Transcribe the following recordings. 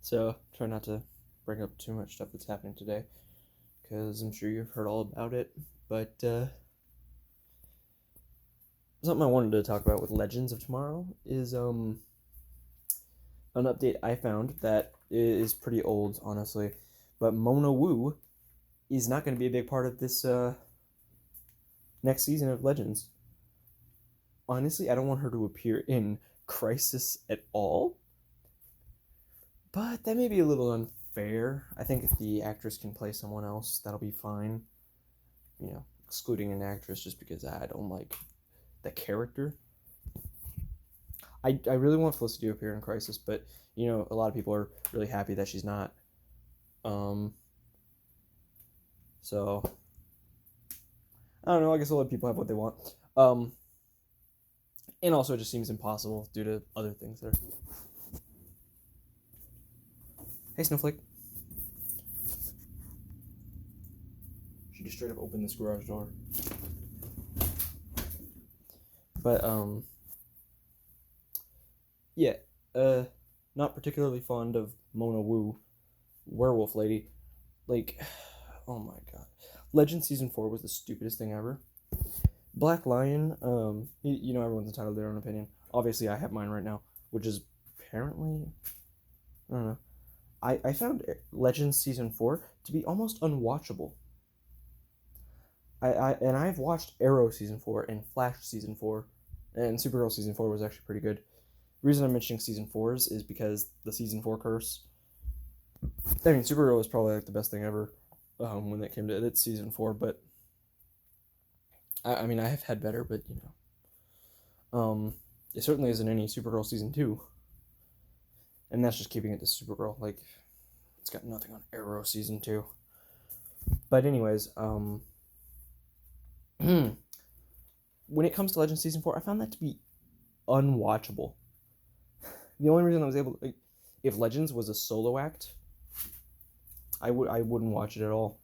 So try not to bring up too much stuff that's happening today, because I'm sure you've heard all about it. But something I wanted to talk about with Legends of Tomorrow is an update I found that is pretty old, honestly. But Mona Wu is not going to be a big part of this next season of Legends. Honestly, I don't want her to appear in Crisis at all. But that may be a little unfair. I think if the actress can play someone else, that'll be fine. Excluding an actress just because I don't like the character. I really want Felicity to appear in Crisis, but a lot of people are really happy that she's not. So I don't know. I guess a lot of people have what they want. And also it just seems impossible due to other things there. Hey, Snowflake. She just straight up opened this garage door. But yeah, not particularly fond of Mona Wu, werewolf lady. Like, oh my god, Legend season 4 was the stupidest thing ever. Black Lion, everyone's entitled to their own opinion. Obviously, I have mine right now, which is apparently, I don't know. I found Legends season 4 to be almost unwatchable. I've watched Arrow season 4 and Flash season 4, and Supergirl season 4 was actually pretty good. The reason I'm mentioning season 4s is because the season 4 curse. I mean, Supergirl was probably like the best thing ever when it came to its season 4, but I mean, I have had better, but it certainly isn't any Supergirl season 2, and that's just keeping it to Supergirl. Like, it's got nothing on Arrow season 2. But anyways, when it comes to Legends season 4, I found that to be unwatchable. The only reason I was able to, if Legends was a solo act, I wouldn't watch it at all.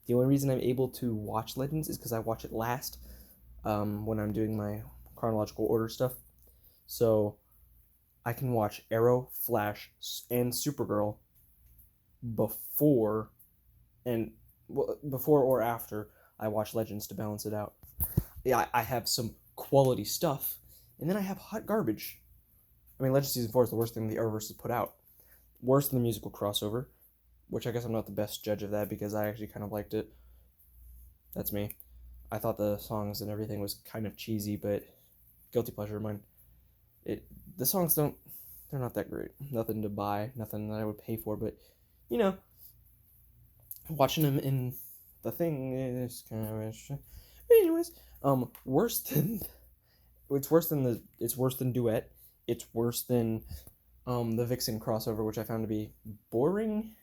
The only reason I'm able to watch Legends is because I watch it last when I'm doing my chronological order stuff. So I can watch Arrow, Flash, and Supergirl before or after I watch Legends to balance it out. Yeah, I have some quality stuff, and then I have hot garbage. I mean, Legends season 4 is the worst thing the Arrowverse has put out. Worse than the musical crossover, which I guess I'm not the best judge of that because I actually kind of liked it. That's me. I thought the songs and everything was kind of cheesy, but guilty pleasure of mine. The songs they're not that great. Nothing to buy, nothing that I would pay for, but watching them in the thing is kind of. But anyways, worse than it's worse than Duet. It's worse than the Vixen crossover, which I found to be boring.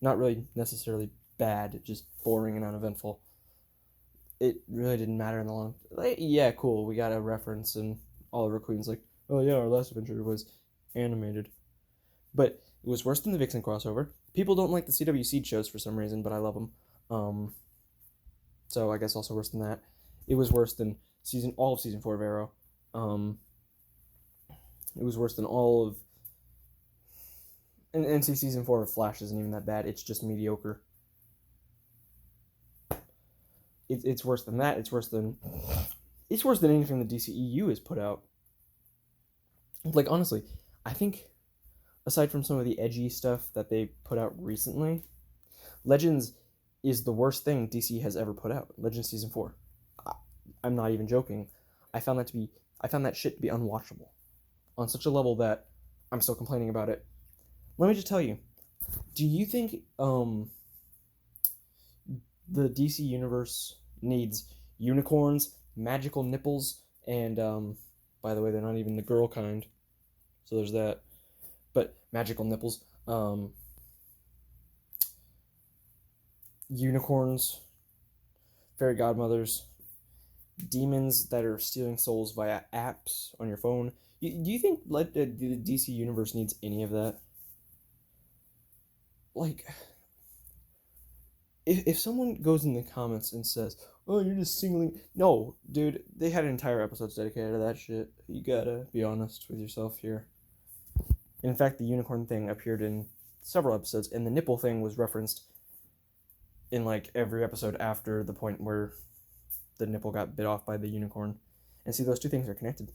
Not really necessarily bad, just boring and uneventful. It really didn't matter in the long. Yeah, cool. We got a reference, and Oliver Queen's like, "Oh yeah, our last adventure was animated," but it was worse than the Vixen crossover. People don't like the CW Seed shows for some reason, but I love them. So I guess also worse than that. It was worse than all of season 4 of Arrow. It was worse than all of. And season 4 of Flash isn't even that bad. It's just mediocre. It's worse than that. It's worse than anything the DCEU has put out. Like, honestly, I think aside from some of the edgy stuff that they put out recently, Legends is the worst thing DC has ever put out. Legends season 4. I'm not even joking. I found that shit to be unwatchable on such a level that I'm still complaining about it. Let me just tell you. Do you think the DC universe needs unicorns, magical nipples, and by the way, they're not even the girl kind, so there's that. But magical nipples, unicorns, fairy godmothers, demons that are stealing souls via apps on your phone. Do you think the DC universe needs any of that? Like, if someone goes in the comments and says, "Oh, you're just singling," no, dude, they had entire episodes dedicated to that shit. You gotta be honest with yourself here. In fact, the unicorn thing appeared in several episodes, and the nipple thing was referenced in like every episode after the point where the nipple got bit off by the unicorn. And see, those two things are connected.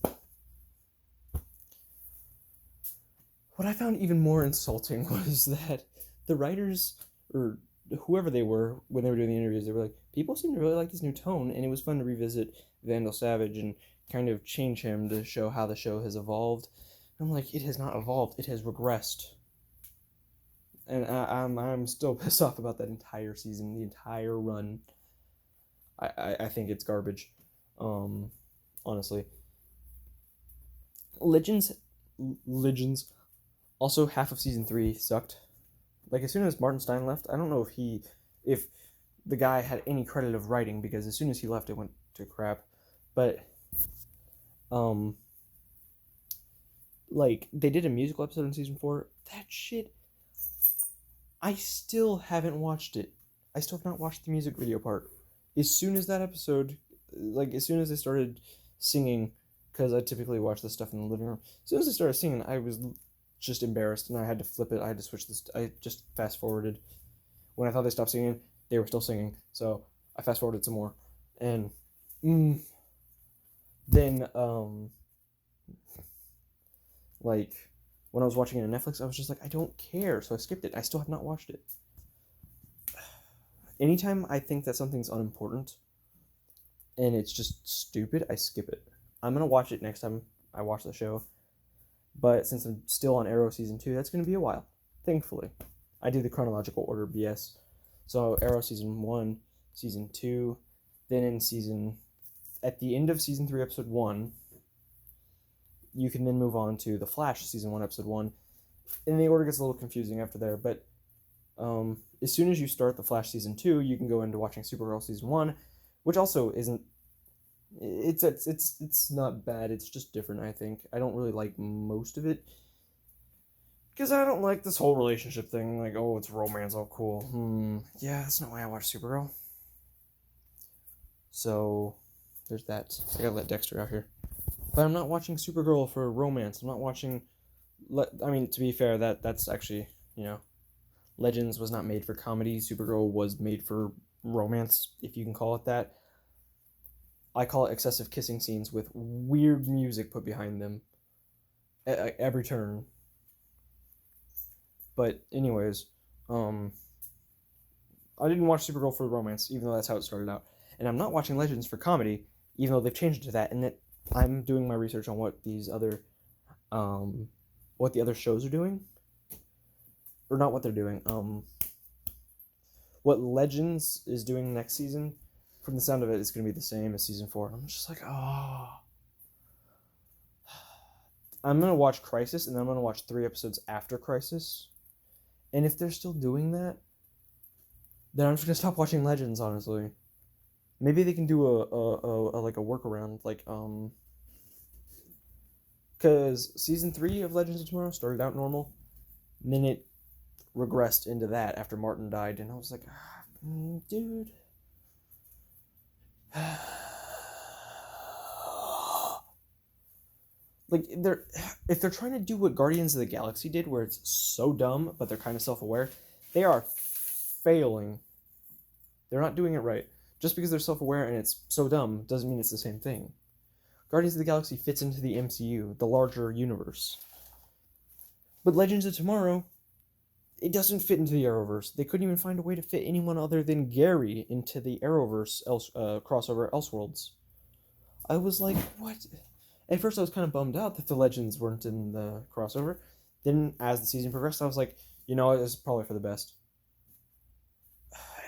What I found even more insulting was that the writers, or whoever they were, when they were doing the interviews, they were like, people seem to really like this new tone, and it was fun to revisit Vandal Savage and kind of change him to show how the show has evolved. I'm like, it has not evolved, it has regressed. And I'm still pissed off about that entire season, the entire run. I think it's garbage, honestly. Legends, also half of season 3 sucked. Like, as soon as Martin Stein left, I don't know if the guy had any credit of writing, because as soon as he left, it went to crap. But, like, they did a musical episode in season 4. That shit, I still haven't watched it. I still have not watched the music video part. As soon as that episode, like, as soon as they started singing, because I typically watch this stuff in the living room, as soon as they started singing, I was just embarrassed, and I had to flip it. I had to switch this. I just fast forwarded. When I thought they stopped singing, they were still singing, so I fast forwarded some more, and then like, when I was watching it on Netflix, I was just like, I don't care, so I skipped it. I still have not watched it. Anytime I think that something's unimportant and it's just stupid, I skip it. I'm gonna watch it next time I watch the show, but since I'm still on Arrow season 2, that's gonna be a while. Thankfully, I do the chronological order BS. So Arrow season 1, season 2, then at the end of season 3, episode 1, you can then move on to The Flash season 1, episode 1, and the order gets a little confusing after there. But as soon as you start The Flash season 2, you can go into watching Supergirl season 1, which also isn't. It's not bad. It's just different. I think I don't really like most of it, because I don't like this whole relationship thing. Like, oh, it's romance, oh cool. Yeah, that's not why I watch Supergirl. So there's that. I gotta let Dexter out here. But I'm not watching Supergirl for romance. I'm not watching. I mean, to be fair, that's actually, Legends was not made for comedy. Supergirl was made for romance, if you can call it that. I call it excessive kissing scenes with weird music put behind them at every turn. But anyways, I didn't watch Supergirl for romance, even though that's how it started out. And I'm not watching Legends for comedy, even though they've changed it to that. And that I'm doing my research on what the other shows are doing, or not what they're doing. What Legends is doing next season. From the sound of it, it's going to be the same as season 4. I'm just like, oh. I'm going to watch Crisis, and then I'm going to watch 3 episodes after Crisis. And if they're still doing that, then I'm just going to stop watching Legends, honestly. Maybe they can do a workaround, because season 3 of Legends of Tomorrow started out normal, and then it regressed into that after Martin died, and I was like, dude. Like, if they're trying to do what Guardians of the Galaxy did, where it's so dumb, but they're kind of self-aware, they are failing. They're not doing it right. Just because they're self-aware and it's so dumb doesn't mean it's the same thing. Guardians of the Galaxy fits into the MCU, the larger universe. But Legends of Tomorrow, it doesn't fit into the Arrowverse. They couldn't even find a way to fit anyone other than Gary into the Arrowverse crossover Elseworlds. I was like, what? At first I was kind of bummed out that the Legends weren't in the crossover. Then as the season progressed, I was like, it's probably for the best.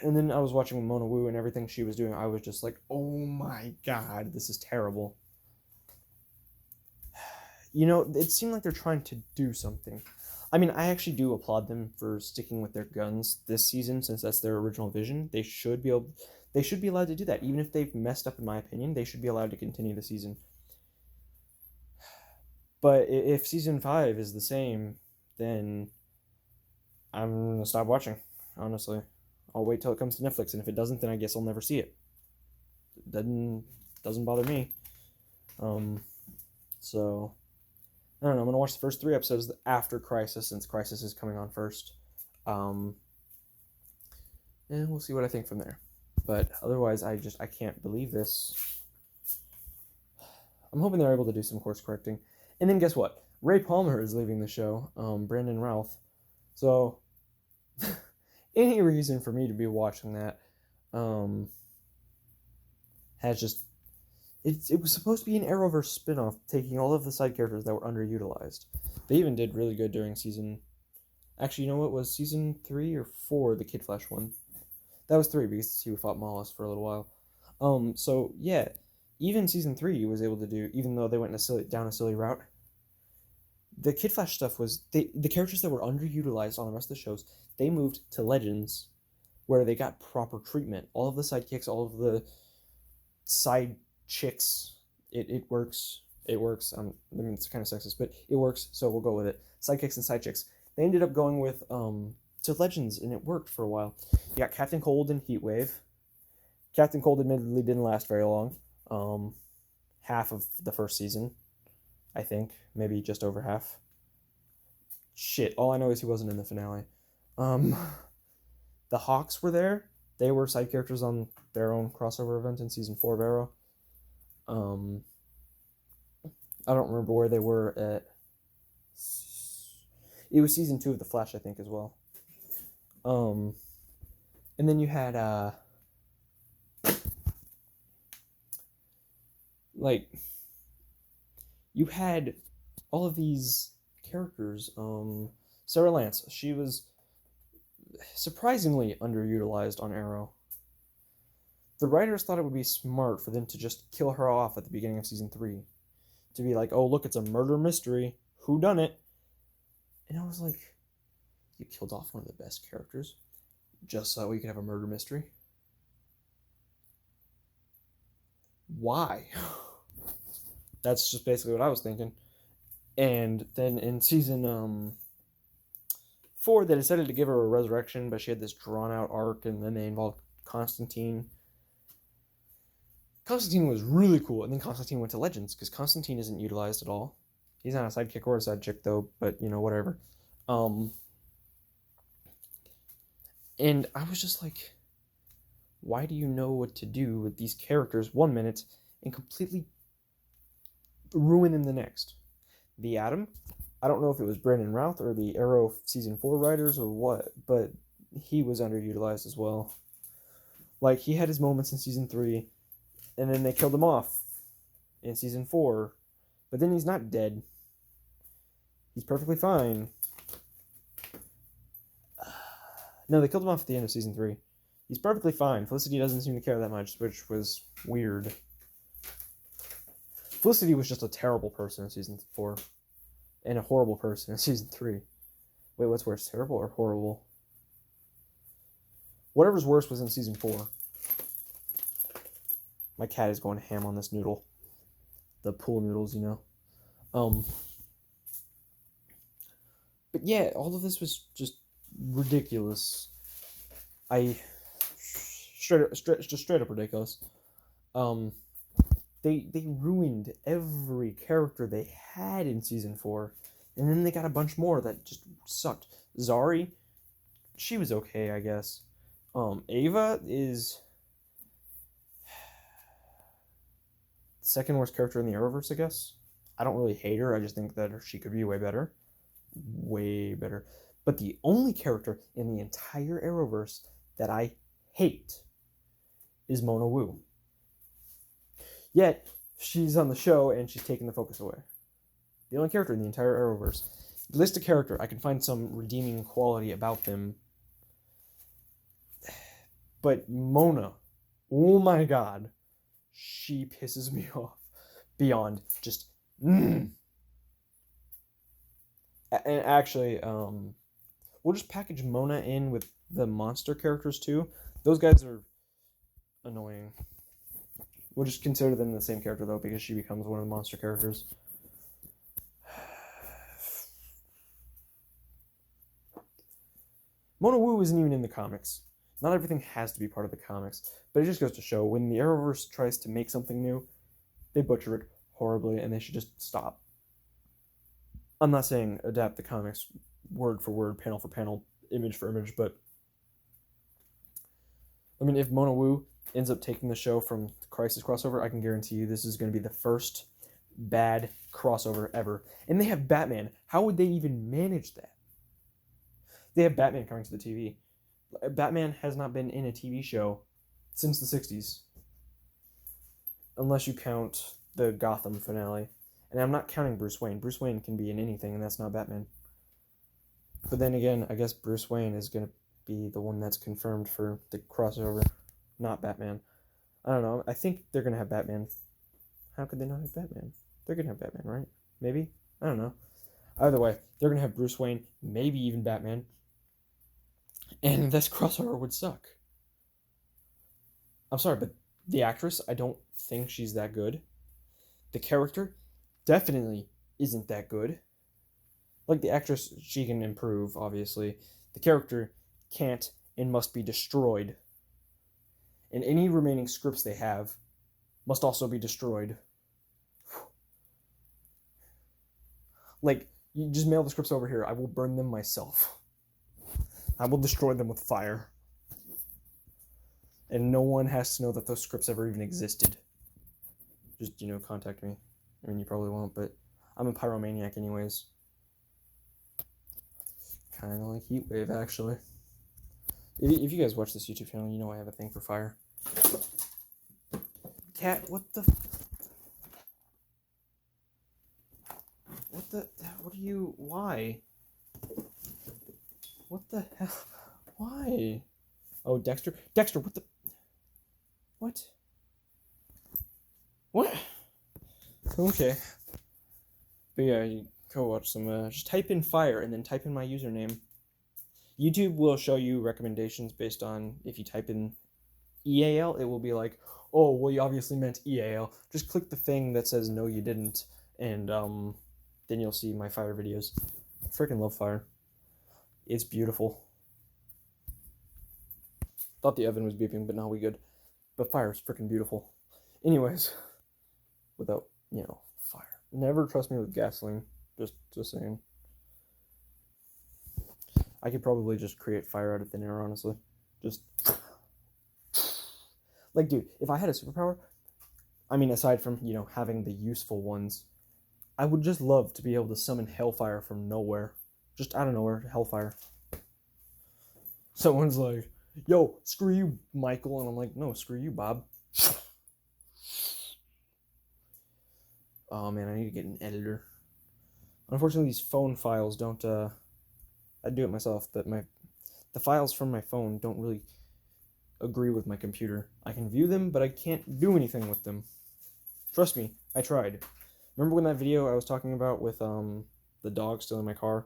And then I was watching Mona Wu and everything she was doing. I was just like, oh my god, this is terrible. It seemed like they're trying to do something. I mean, I actually do applaud them for sticking with their guns this season, since that's their original vision. They should be allowed to do that. Even if they've messed up, in my opinion, they should be allowed to continue the season. But if season 5 is the same, then I'm going to stop watching, honestly. I'll wait till it comes to Netflix, and if it doesn't, then I guess I'll never see it. It doesn't bother me. So I don't know. I'm gonna watch the first 3 episodes after Crisis, since Crisis is coming on first. And we'll see what I think from there. But otherwise, I can't believe this. I'm hoping they're able to do some course correcting. And then guess what? Ray Palmer is leaving the show. Brandon Routh. So any reason for me to be watching that has just it was supposed to be an Arrowverse spinoff, taking all of the side characters that were underutilized. They even did really good during season. Actually, you know what was season 3 or 4? The Kid Flash one. That was 3 because he fought Mollis for a little while. So yeah, even season 3 was able to do, even though they went down a silly route. The Kid Flash stuff was the characters that were underutilized on the rest of the shows. They moved to Legends, where they got proper treatment. All of the sidekicks, all of the side chicks, it works. It works. I mean, it's kind of sexist, but it works, so we'll go with it. Sidekicks and side chicks. They ended up going with to Legends, and it worked for a while. You got Captain Cold and Heatwave. Captain Cold admittedly didn't last very long. Half of the first season, I think, maybe just over half. Shit, all I know is he wasn't in the finale. The Hawks were there. They were side characters on their own crossover event in season 4 of Arrow. I don't remember where they were at. It was season 2 of The Flash, I think, as well. And then you had you had all of these characters. Sarah Lance, she was surprisingly underutilized on Arrow. The writers thought it would be smart for them to just kill her off at the beginning of season 3. To be like, oh, look, it's a murder mystery. Who done it? And I was like, you killed off one of the best characters just so we could have a murder mystery? Why? That's just basically what I was thinking. And then in season 4, they decided to give her a resurrection, but she had this drawn-out arc, and then they involved Constantine. Constantine was really cool, and then Constantine went to Legends, because Constantine isn't utilized at all. He's not a sidekick or a side chick, though, but, whatever. And I was just like, why do you know what to do with these characters 1 minute and completely ruin them the next? The Atom, I don't know if it was Brandon Routh or the Arrow season 4 writers or what, but he was underutilized as well. Like, he had his moments in season 3, and then they killed him off in season 4, but then he's not dead. He's perfectly fine. No, they killed him off at the end of season 3. He's perfectly fine. Felicity doesn't seem to care that much, which was weird. Felicity was just a terrible person in season 4. And a horrible person in season 3. Wait, what's worse? Terrible or horrible? Whatever's worse was in season 4. My cat is going ham on this noodle. The pool noodles, But yeah, all of this was just ridiculous. Straight up ridiculous. They ruined every character they had in season 4, and then they got a bunch more that just sucked. Zari, she was okay, I guess. Ava is the second worst character in the Arrowverse, I guess. I don't really hate her. I just think that she could be way better. Way better. But the only character in the entire Arrowverse that I hate is Mona Wu. Yet, she's on the show and she's taking the focus away. The only character in the entire Arrowverse. List a character, I can find some redeeming quality about them. But Mona, oh my god, she pisses me off beyond just. And actually, we'll just package Mona in with the monster characters too. Those guys are annoying. We'll just consider them the same character though, because she becomes one of the monster characters. Mona Wu isn't even in the comics. Not everything has to be part of the comics, but it just goes to show when the Arrowverse tries to make something new, they butcher it horribly, and they should just stop. I'm not saying adapt the comics word for word, panel for panel, image for image, but I mean, if Mona Wu ends up taking the show from the Crisis crossover, I can guarantee you this is going to be the first bad crossover ever. And they have Batman. How would they even manage that? They have Batman coming to the TV. Batman has not been in a TV show since the 60s. Unless you count the Gotham finale. And I'm not counting Bruce Wayne. Bruce Wayne can be in anything, and that's not Batman. But then again, I guess Bruce Wayne is going to be the one that's confirmed for the crossover, not Batman. I don't know. I think they're going to have Batman. How could they not have Batman? They're going to have Batman, right? Maybe? I don't know. Either way, they're going to have Bruce Wayne, maybe even Batman. And this crossover would suck. I'm sorry, but the actress, I don't think she's that good. The character definitely isn't that good. Like, the actress, she can improve, obviously. The character can't and must be destroyed. And any remaining scripts they have must also be destroyed. Like, you just mail the scripts over here. I will burn them myself. I will destroy them with fire. And no one has to know that those scripts ever even existed. Just, contact me. I mean, you probably won't, but I'm a pyromaniac anyways. Kind of like Heatwave, actually. If you guys watch this YouTube channel, you know I have a thing for fire. Cat, what are you, why? What the hell? Why? Oh, Dexter, what the, what? Okay. But yeah, you go watch some, just type in fire and then type in my username. YouTube will show you recommendations based on if you type in EAL, it will be like, oh, well, you obviously meant EAL. Just click the thing that says no, you didn't, and then you'll see my fire videos. I freaking love fire. It's beautiful. Thought the oven was beeping, but now we good. But fire is freaking beautiful. Anyways, without, fire. Never trust me with gasoline. Just saying. I could probably just create fire out of thin air, honestly. Just, like, dude, if I had a superpower, I mean, aside from, having the useful ones, I would just love to be able to summon hellfire from nowhere. Just out of nowhere, hellfire. Someone's like, yo, screw you, Michael. And I'm like, no, screw you, Bob. Oh, man, I need to get an editor. Unfortunately, these phone files don't, I do it myself, but the files from my phone don't really agree with my computer. I can view them, but I can't do anything with them. Trust me, I tried. Remember when that video I was talking about with the dog still in my car?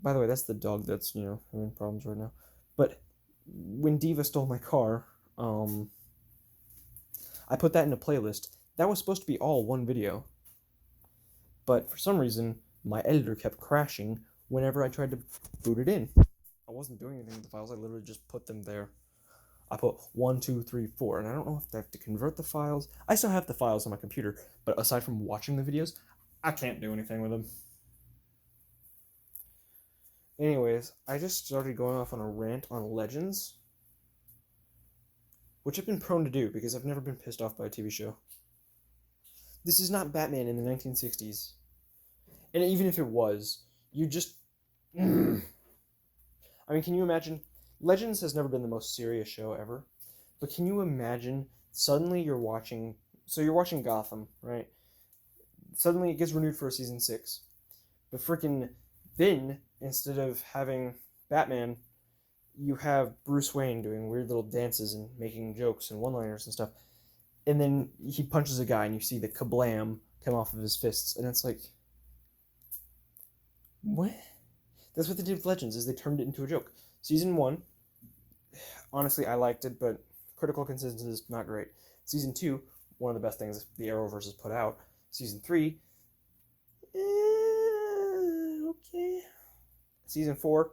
By the way, that's the dog that's, having problems right now. But when Diva stole my car, I put that in a playlist. That was supposed to be all one video. But for some reason, my editor kept crashing whenever I tried to boot it in. I wasn't doing anything with the files, I literally just put them there. I put 1, 2, 3, 4, and I don't know if I have to convert the files. I still have the files on my computer, but aside from watching the videos, I can't do anything with them. Anyways, I just started going off on a rant on Legends, which I've been prone to do because I've never been pissed off by a TV show. This is not Batman in the 1960s. And even if it was, you just... I mean, can you imagine? Legends has never been the most serious show ever. But can you imagine suddenly you're watching... So you're watching Gotham, right? Suddenly it gets renewed for a season 6. But freaking then, instead of having Batman, you have Bruce Wayne doing weird little dances and making jokes and one-liners and stuff. And then he punches a guy and you see the kablam come off of his fists. And it's like... What? That's what they did with Legends, is they turned it into a joke. Season 1, honestly, I liked it, but critical consensus is not great. Season 2, one of the best things the Arrowverse has put out. Season 3, okay. Season 4,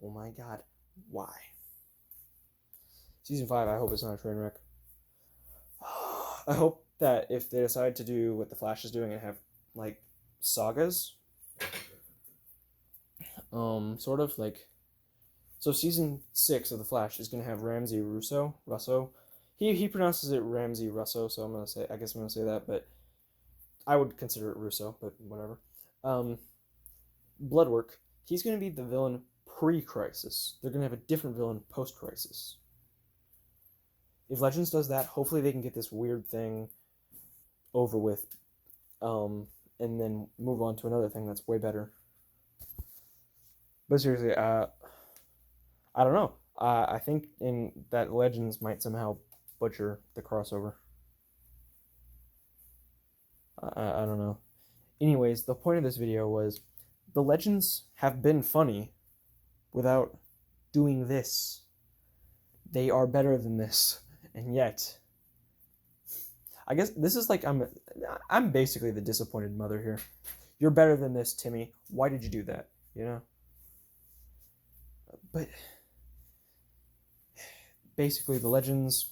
oh my god, why? Season 5, I hope it's not a train wreck. I hope that if they decide to do what The Flash is doing and have, like, sagas, Sort of like, so season 6 of The Flash is gonna have Ramsey Russo. He pronounces it Ramsey Russo, so I guess I'm gonna say that, but I would consider it Russo, but whatever. Bloodwork. He's gonna be the villain pre-Crisis. They're gonna have a different villain post-Crisis. If Legends does that, hopefully they can get this weird thing over with, and then move on to another thing that's way better. But seriously, I don't know. I think in that Legends might somehow butcher the crossover. I don't know. Anyways, the point of this video was the Legends have been funny without doing this. They are better than this, and yet, I guess this is like I'm basically the disappointed mother here. You're better than this, Timmy. Why did you do that? You know. But basically, the Legends,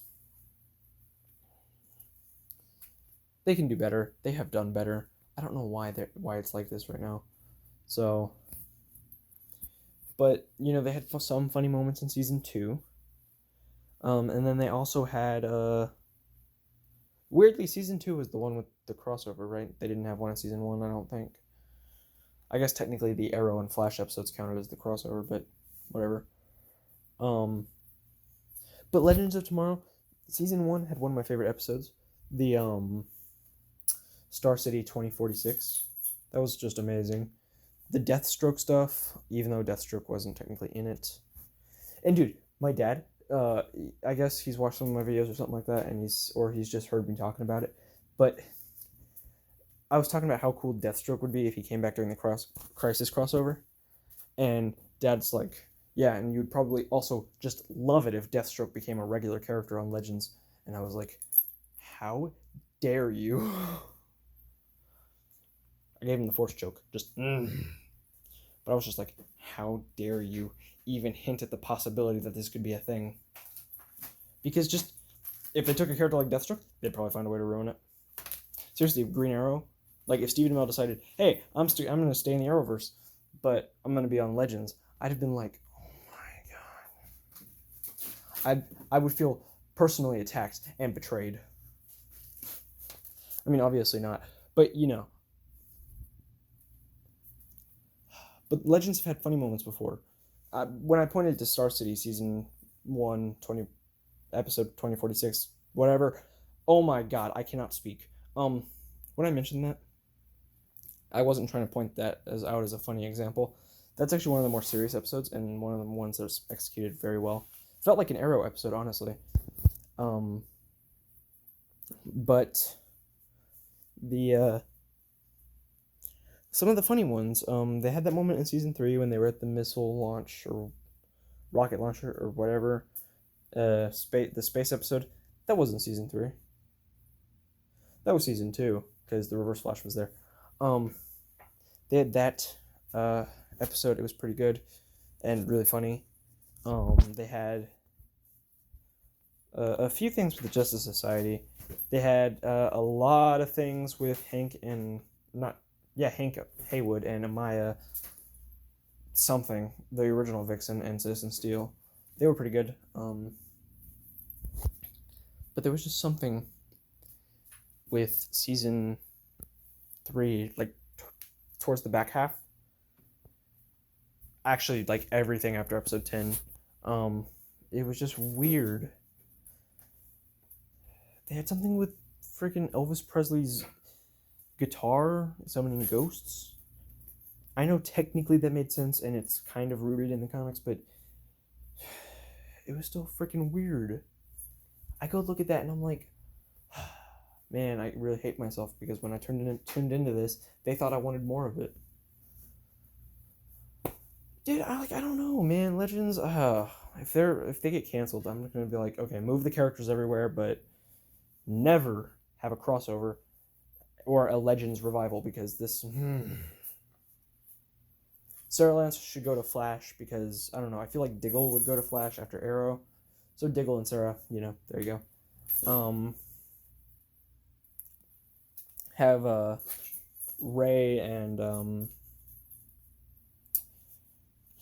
they can do better. They have done better. I don't know why it's like this right now. So, but you know, they had some funny moments in season 2. And then they also had weirdly, season 2 was the one with the crossover, right? They didn't have one in season 1, I don't think. I guess technically the Arrow and Flash episodes counted as the crossover, but whatever. But Legends of Tomorrow, season 1 had one of my favorite episodes. The Star City 2046. That was just amazing. The Deathstroke stuff, even though Deathstroke wasn't technically in it. And dude, my dad, I guess he's watched some of my videos or something like that, and he's just heard me talking about it. But I was talking about how cool Deathstroke would be if he came back during the Crisis crossover, and Dad's like, yeah, and you'd probably also just love it if Deathstroke became a regular character on Legends. And I was like, how dare you? I gave him the force choke, just. But I was just like, how dare you even hint at the possibility that this could be a thing? Because just, if they took a character like Deathstroke, they'd probably find a way to ruin it. Seriously, Green Arrow, like if Stephen Amell decided, hey, I'm going to stay in the Arrowverse, but I'm going to be on Legends, I'd have been like, oh my god. I would feel personally attacked and betrayed. I mean, obviously not, but you know. But Legends have had funny moments before. When I pointed to Star City season 1, episode 2046, whatever, oh my god, I cannot speak. When I mentioned that, I wasn't trying to point that out as a funny example. That's actually one of the more serious episodes, and one of the ones that's executed very well. Felt like an Arrow episode, honestly. But the some of the funny ones, they had that moment in season 3 when they were at the missile launch or rocket launcher or whatever, the space episode. That wasn't season 3. That was season 2 because the Reverse Flash was there. They had that episode. It was pretty good and really funny. They had a few things with the Justice Society. They had a lot of things with Hank Haywood and Amaya something, the original Vixen and Citizen Steel. They were pretty good. But there was just something with season 3, like towards the back half. Actually, like everything after episode 10. It was just weird. They had something with freaking Elvis Presley's guitar summoning ghosts. I know technically that made sense and it's kind of rooted in the comics, but it was still freaking weird. I go look at that and I'm like, man, I really hate myself because when I tuned into this, they thought I wanted more of it. Dude, I don't know, man. Legends, if they get canceled, I'm gonna be like, okay, move the characters everywhere, but never have a crossover or a Legends revival because this. Sarah Lance should go to Flash because I don't know. I feel like Diggle would go to Flash after Arrow, so Diggle and Sarah, there you go. Have Ray and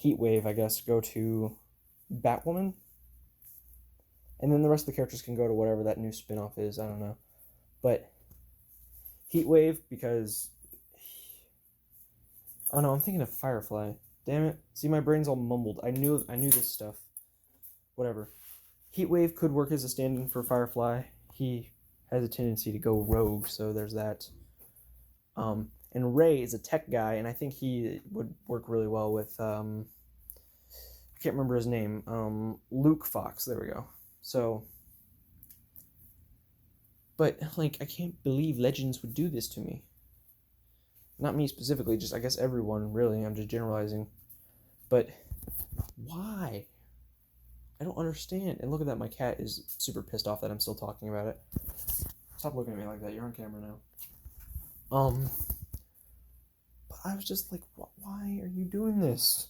Heatwave, I guess, go to Batwoman. And then the rest of the characters can go to whatever that new spin-off is. I don't know. But Heatwave, because... Oh no, I'm thinking of Firefly. Damn it. See, my brain's all mumbled. I knew this stuff. Whatever. Heatwave could work as a stand-in for Firefly. He has a tendency to go rogue, so there's that. And Ray is a tech guy, and I think he would work really well with, I can't remember his name, Luke Fox, there we go. So, but, like, I can't believe Legends would do this to me. Not me specifically, just, I guess, everyone, really, I'm just generalizing. But, why? I don't understand. And look at that, my cat is super pissed off that I'm still talking about it. Stop looking at me like that, you're on camera now. But I was just like, why are you doing this?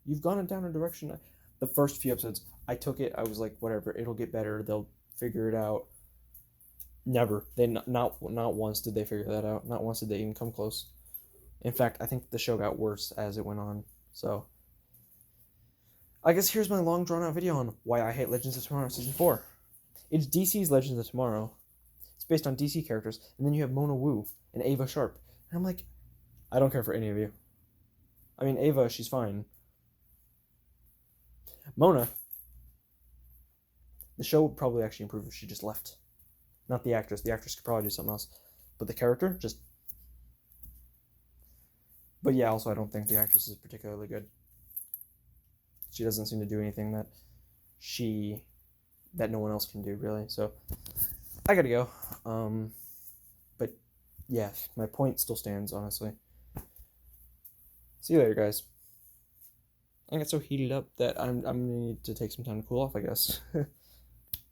You've gone down a direction. The first few episodes, I took it, I was like, whatever, it'll get better, they'll figure it out. Never. They not once did they figure that out. Not once did they even come close. In fact, I think the show got worse as it went on. So, I guess here's my long drawn out video on why I hate Legends of Tomorrow Season 4. It's DC's Legends of Tomorrow. It's based on DC characters. And then you have Mona Wu and Ava Sharp. And I'm like, I don't care for any of you. I mean, Ava, she's fine. Mona, the show would probably actually improve if she just left. Not the actress. The actress could probably do something else. But the character, just... But yeah, also I don't think the actress is particularly good. She doesn't seem to do anything that no one else can do, really. So, I gotta go. But yeah, my point still stands, honestly. See you later, guys. I got so heated up that I'm gonna need to take some time to cool off, I guess.